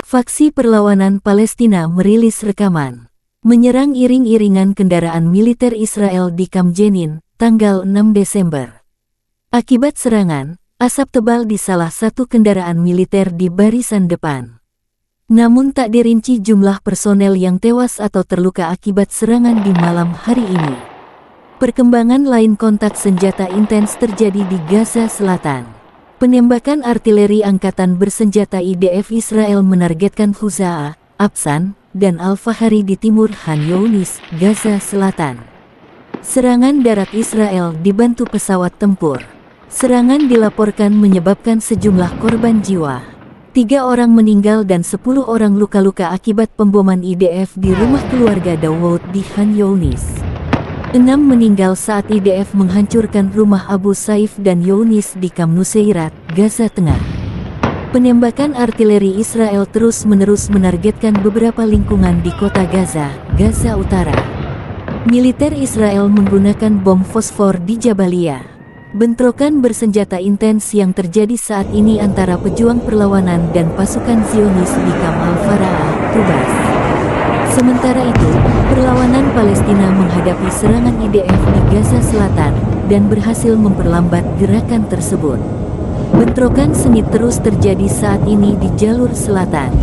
Faksi perlawanan Palestina merilis rekaman menyerang iring-iringan kendaraan militer Israel di Kamp Jenin, tanggal 6 Desember. Akibat serangan, asap tebal di salah satu kendaraan militer di barisan depan. Namun tak dirinci jumlah personel yang tewas atau terluka akibat serangan di malam hari ini. Perkembangan lain, kontak senjata intens terjadi di Gaza Selatan. Penembakan artileri angkatan bersenjata IDF Israel menargetkan Huzaa, Absan, dan Al-Fahari di timur Han Younis, Gaza Selatan. Serangan darat Israel dibantu pesawat tempur. Serangan dilaporkan menyebabkan sejumlah korban jiwa. 3 orang meninggal dan 10 orang luka-luka akibat pemboman IDF di rumah keluarga Dawood di Han Younis. 6 meninggal saat IDF menghancurkan rumah Abu Saif dan Younis di Kamp Nuseirat, Gaza Tengah. Penembakan artileri Israel terus-menerus menargetkan beberapa lingkungan di kota Gaza, Gaza Utara. Militer Israel menggunakan bom fosfor di Jabalia. Bentrokan bersenjata intens yang terjadi saat ini antara pejuang perlawanan dan pasukan Zionis di Kamp Al-Farah, Tubas. Sementara itu, perlawanan Palestina menghadapi serangan IDF di Gaza Selatan dan berhasil memperlambat gerakan tersebut. Bentrokan sengit terus terjadi saat ini di jalur selatan.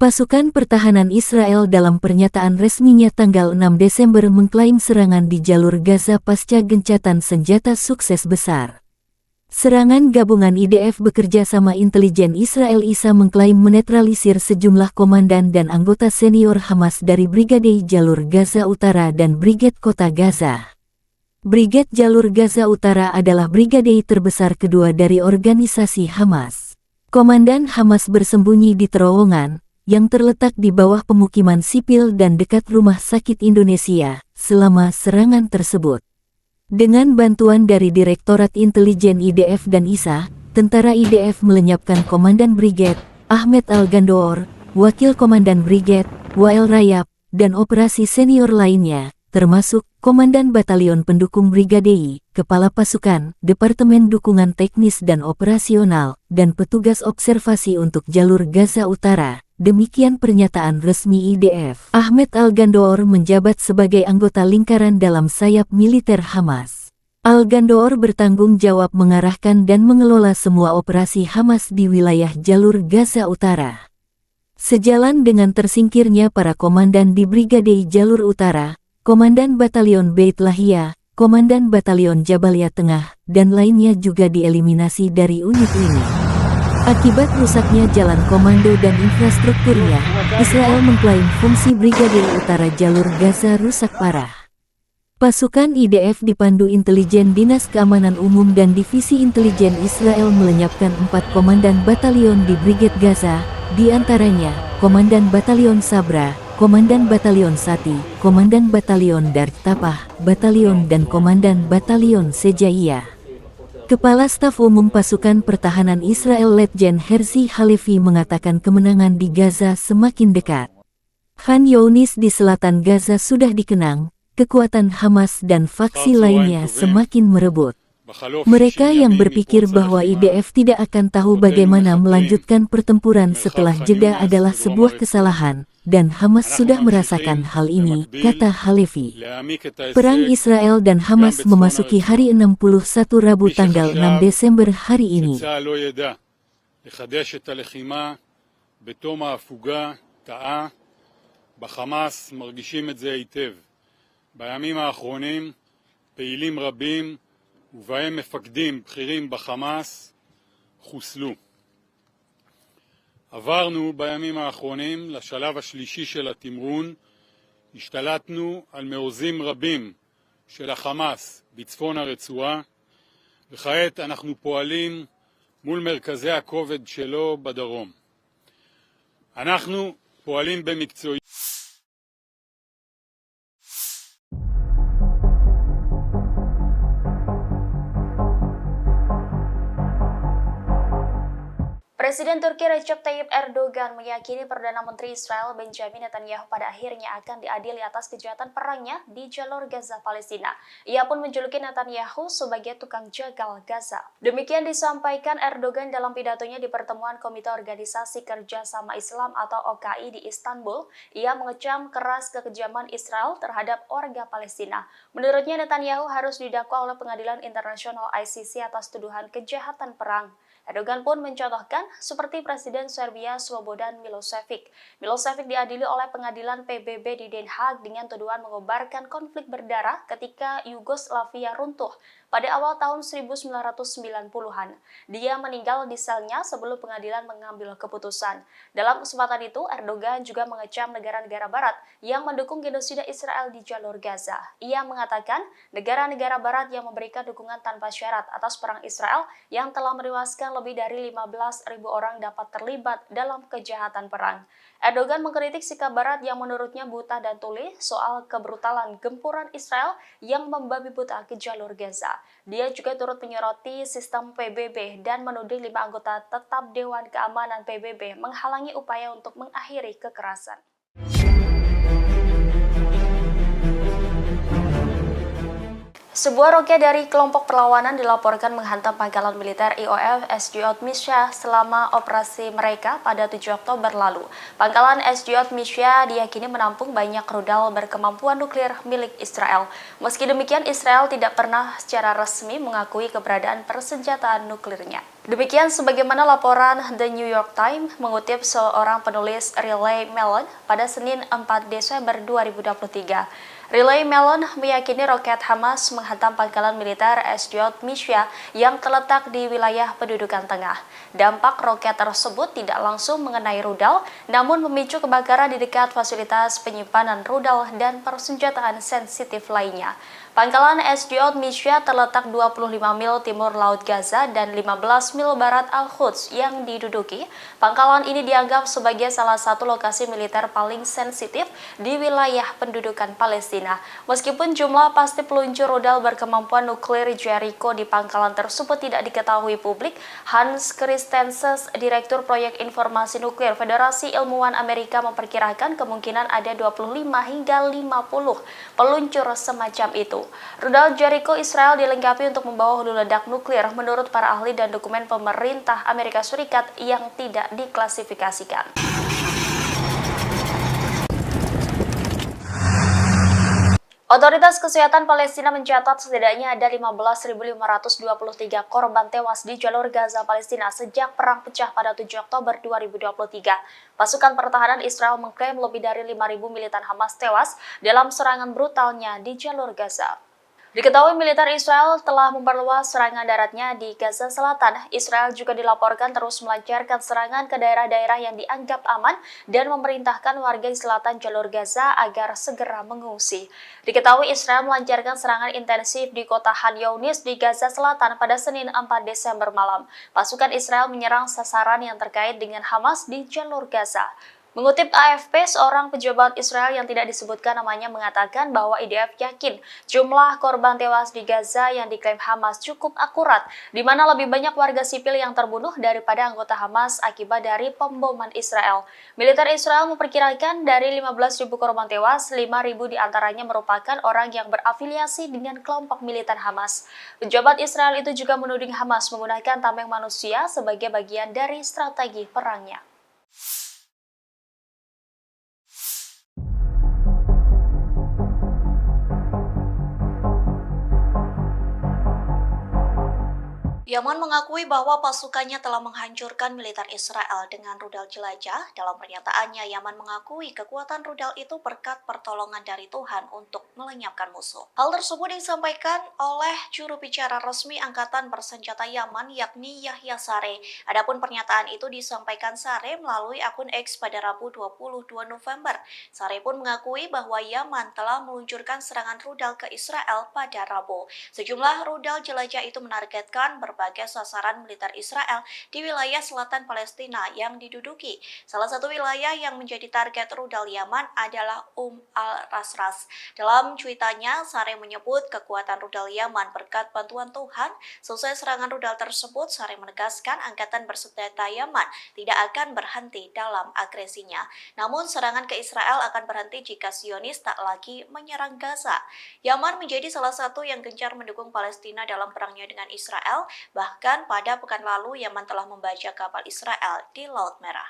Pasukan pertahanan Israel dalam pernyataan resminya tanggal 6 Desember mengklaim serangan di jalur Gaza pasca gencatan senjata sukses besar. Serangan gabungan IDF bekerja sama intelijen Israel ISA mengklaim menetralisir sejumlah komandan dan anggota senior Hamas dari Brigade Jalur Gaza Utara dan Brigade Kota Gaza. Brigade Jalur Gaza Utara adalah brigade terbesar kedua dari organisasi Hamas. Komandan Hamas bersembunyi di terowongan yang terletak di bawah pemukiman sipil dan dekat Rumah Sakit Indonesia selama serangan tersebut. Dengan bantuan dari Direktorat Intelijen IDF dan ISA, tentara IDF melenyapkan Komandan Brigade Ahmed Al-Gandoor, Wakil Komandan Brigade Wael Rayap, dan operasi senior lainnya, termasuk Komandan Batalion Pendukung Brigade, Kepala Pasukan, Departemen Dukungan Teknis dan Operasional, dan petugas observasi untuk jalur Gaza Utara. Demikian pernyataan resmi IDF. Ahmed Al-Gandoor menjabat sebagai anggota lingkaran dalam sayap militer Hamas. Al-Gandoor bertanggung jawab mengarahkan dan mengelola semua operasi Hamas di wilayah jalur Gaza Utara. Sejalan dengan tersingkirnya para komandan di Brigade Jalur Utara, Komandan Batalion Beit Lahia, Komandan Batalion Jabalia Tengah, dan lainnya juga dieliminasi dari unit ini. Akibat rusaknya jalan komando dan infrastrukturnya, Israel mengklaim fungsi Brigade Utara Jalur Gaza rusak parah. Pasukan IDF dipandu intelijen Dinas Keamanan Umum dan Divisi Intelijen Israel melenyapkan 4 komandan batalion di Brigade Gaza, di antaranya Komandan Batalion Sabra, Komandan Batalion Sati, Komandan Batalion Dartapah, Batalion dan Komandan Batalion Sejaiyah. Kepala Staf Umum Pasukan Pertahanan Israel Letjen Herzi Halevi mengatakan kemenangan di Gaza semakin dekat. Han Younis di selatan Gaza sudah dikenang, kekuatan Hamas dan faksi lainnya semakin merebut. Mereka yang berpikir bahwa IDF tidak akan tahu bagaimana melanjutkan pertempuran setelah jeda adalah sebuah kesalahan, dan Hamas sudah merasakan hal ini, kata Halevi. Perang Israel dan Hamas memasuki hari 61 Rabu tanggal 6 Desember hari ini. ובהם מפקדים בכירים בחמאס חוסלו. עברנו בימים האחרונים לשלב השלישי של התמרון, השתלטנו על מעוזים רבים של החמאס בצפון הרצועה, וכעת אנחנו פועלים מול מרכזי הכובד שלו בדרום. אנחנו פועלים במקצועיות. Presiden Turki Recep Tayyip Erdogan meyakini Perdana Menteri Israel Benjamin Netanyahu pada akhirnya akan diadili atas kejahatan perangnya di jalur Gaza Palestina. Ia pun menjuluki Netanyahu sebagai tukang jagal Gaza. Demikian disampaikan Erdogan dalam pidatonya di pertemuan Komite Organisasi Kerjasama Islam atau OKI di Istanbul. Ia mengecam keras kekejaman Israel terhadap warga Palestina. Menurutnya Netanyahu harus didakwa oleh Pengadilan Internasional ICC atas tuduhan kejahatan perang. Erdogan pun mencontohkan seperti Presiden Serbia Slobodan Milosevic. Milosevic diadili oleh pengadilan PBB di Den Haag dengan tuduhan mengobarkan konflik berdarah ketika Yugoslavia runtuh pada awal tahun 1990-an. Dia meninggal di selnya sebelum pengadilan mengambil keputusan. Dalam kesempatan itu, Erdogan juga mengecam negara-negara barat yang mendukung genosida Israel di jalur Gaza. Ia mengatakan negara-negara barat yang memberikan dukungan tanpa syarat atas perang Israel yang telah menewaskan lebih dari 15.000 orang dapat terlibat dalam kejahatan perang. Erdogan mengkritik sikap barat yang menurutnya buta dan tuli soal kebrutalan gempuran Israel yang membabi buta ke jalur Gaza. Dia juga turut menyoroti sistem PBB dan menuding 5 anggota tetap Dewan Keamanan PBB menghalangi upaya untuk mengakhiri kekerasan. Sebuah roket dari kelompok perlawanan dilaporkan menghantam pangkalan militer IOF SDOT Misha selama operasi mereka pada 7 Oktober lalu. Pangkalan SDOT Misha diyakini menampung banyak rudal berkemampuan nuklir milik Israel. Meski demikian, Israel tidak pernah secara resmi mengakui keberadaan persenjataan nuklirnya. Demikian sebagaimana laporan The New York Times mengutip seorang penulis Relay Mellon pada Senin 4 Desember 2023. Relay Mellon meyakini roket Hamas menghantam pangkalan militer SDOT Misha yang terletak di wilayah pendudukan tengah. Dampak roket tersebut tidak langsung mengenai rudal, namun memicu kebakaran di dekat fasilitas penyimpanan rudal dan persenjataan sensitif lainnya. Pangkalan SDOT Misha terletak 25 mil timur Laut Gaza dan 15 mil barat Al-Quds yang diduduki. Pangkalan ini dianggap sebagai salah satu lokasi militer paling sensitif di wilayah pendudukan Palestina. Meskipun jumlah pasti peluncur rudal berkemampuan nuklir Jericho di pangkalan tersebut tidak diketahui publik, Hans Christensen, Direktur Proyek Informasi Nuklir Federasi Ilmuwan Amerika memperkirakan kemungkinan ada 25 hingga 50 peluncur semacam itu. Rudal Jericho Israel dilengkapi untuk membawa hulu ledak nuklir menurut para ahli dan dokumen pemerintah Amerika Serikat yang tidak diklasifikasikan. Otoritas Kesehatan Palestina mencatat setidaknya ada 15.523 korban tewas di jalur Gaza Palestina sejak perang pecah pada 7 Oktober 2023. Pasukan pertahanan Israel mengklaim lebih dari 5.000 militan Hamas tewas dalam serangan brutalnya di jalur Gaza. Diketahui militer Israel telah memperluas serangan daratnya di Gaza Selatan. Israel juga dilaporkan terus melancarkan serangan ke daerah-daerah yang dianggap aman dan memerintahkan warga di selatan jalur Gaza agar segera mengungsi. Diketahui Israel melancarkan serangan intensif di kota Han Younis di Gaza Selatan pada Senin 4 Desember malam. Pasukan Israel menyerang sasaran yang terkait dengan Hamas di jalur Gaza. Mengutip AFP, seorang pejabat Israel yang tidak disebutkan namanya mengatakan bahwa IDF yakin jumlah korban tewas di Gaza yang diklaim Hamas cukup akurat, di mana lebih banyak warga sipil yang terbunuh daripada anggota Hamas akibat dari pemboman Israel. Militer Israel memperkirakan dari 15.000 korban tewas, 5.000 diantaranya merupakan orang yang berafiliasi dengan kelompok militan Hamas. Pejabat Israel itu juga menuding Hamas menggunakan tameng manusia sebagai bagian dari strategi perangnya. Yaman mengakui bahwa pasukannya telah menghancurkan militer Israel dengan rudal jelajah. Dalam pernyataannya, Yaman mengakui kekuatan rudal itu berkat pertolongan dari Tuhan untuk melenyapkan musuh. Hal tersebut disampaikan oleh juru bicara resmi Angkatan Bersenjata Yaman, yakni Yahya Saree. Adapun pernyataan itu disampaikan Saree melalui akun X pada Rabu 22 November. Saree pun mengakui bahwa Yaman telah meluncurkan serangan rudal ke Israel pada Rabu. Sejumlah rudal jelajah itu menargetkan berbagai sasaran militer Israel di wilayah selatan Palestina yang diduduki. Salah satu wilayah yang menjadi target rudal Yaman adalah al-Rasras. Dalam cuitannya, Sare menyebut kekuatan rudal Yaman berkat bantuan Tuhan. Selesai serangan rudal tersebut, Sare menegaskan angkatan bersenjata Yaman tidak akan berhenti dalam agresinya. Namun serangan ke Israel akan berhenti jika Zionis tak lagi menyerang Gaza. Yaman menjadi salah satu yang gencar mendukung Palestina dalam perangnya dengan Israel. Bahkan pada pekan lalu, Yaman telah membajak kapal Israel di Laut Merah.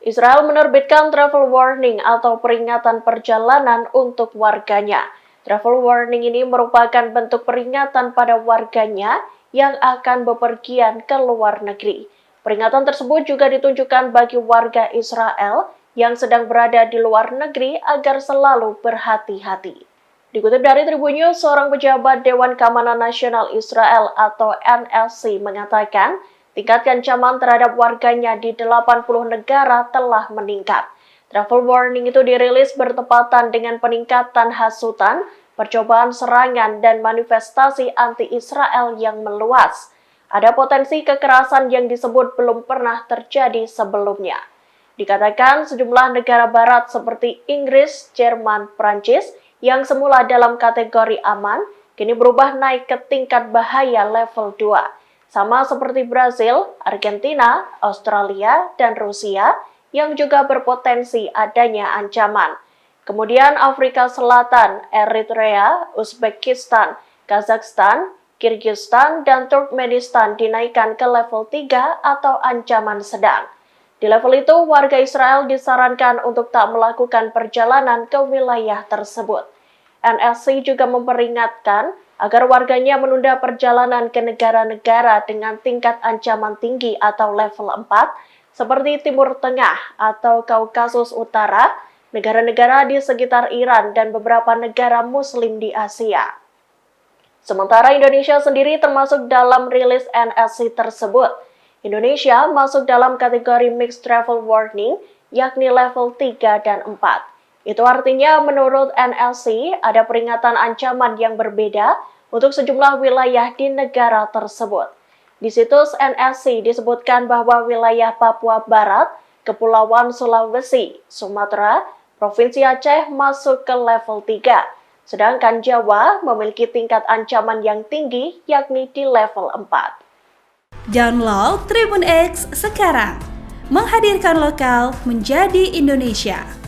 Israel menerbitkan travel warning atau peringatan perjalanan untuk warganya. Travel warning ini merupakan bentuk peringatan pada warganya yang akan bepergian ke luar negeri. Peringatan tersebut juga ditunjukkan bagi warga Israel yang sedang berada di luar negeri agar selalu berhati-hati. Dikutip dari Tribun News, seorang pejabat Dewan Keamanan Nasional Israel atau NSC mengatakan tingkat ancaman terhadap warganya di 80 negara telah meningkat. Travel warning itu dirilis bertepatan dengan peningkatan hasutan, percobaan serangan, dan manifestasi anti-Israel yang meluas. Ada potensi kekerasan yang disebut belum pernah terjadi sebelumnya. Dikatakan sejumlah negara barat seperti Inggris, Jerman, Prancis yang semula dalam kategori aman, kini berubah naik ke tingkat bahaya level 2. Sama seperti Brasil, Argentina, Australia, dan Rusia yang juga berpotensi adanya ancaman. Kemudian Afrika Selatan, Eritrea, Uzbekistan, Kazakhstan, Kirgistan, dan Turkmenistan dinaikkan ke level 3 atau ancaman sedang. Di level itu, warga Israel disarankan untuk tak melakukan perjalanan ke wilayah tersebut. NSC juga memperingatkan agar warganya menunda perjalanan ke negara-negara dengan tingkat ancaman tinggi atau level 4, seperti Timur Tengah atau Kaukasus Utara, negara-negara di sekitar Iran, dan beberapa negara Muslim di Asia. Sementara Indonesia sendiri termasuk dalam rilis NSC tersebut. Indonesia masuk dalam kategori Mixed Travel Warning, yakni level 3 dan 4. Itu artinya menurut NSC ada peringatan ancaman yang berbeda untuk sejumlah wilayah di negara tersebut. Di situs NSC disebutkan bahwa wilayah Papua Barat, Kepulauan Sulawesi, Sumatera, Provinsi Aceh masuk ke level 3, sedangkan Jawa memiliki tingkat ancaman yang tinggi yakni di level 4. Download Tribun X sekarang, menghadirkan lokal menjadi Indonesia.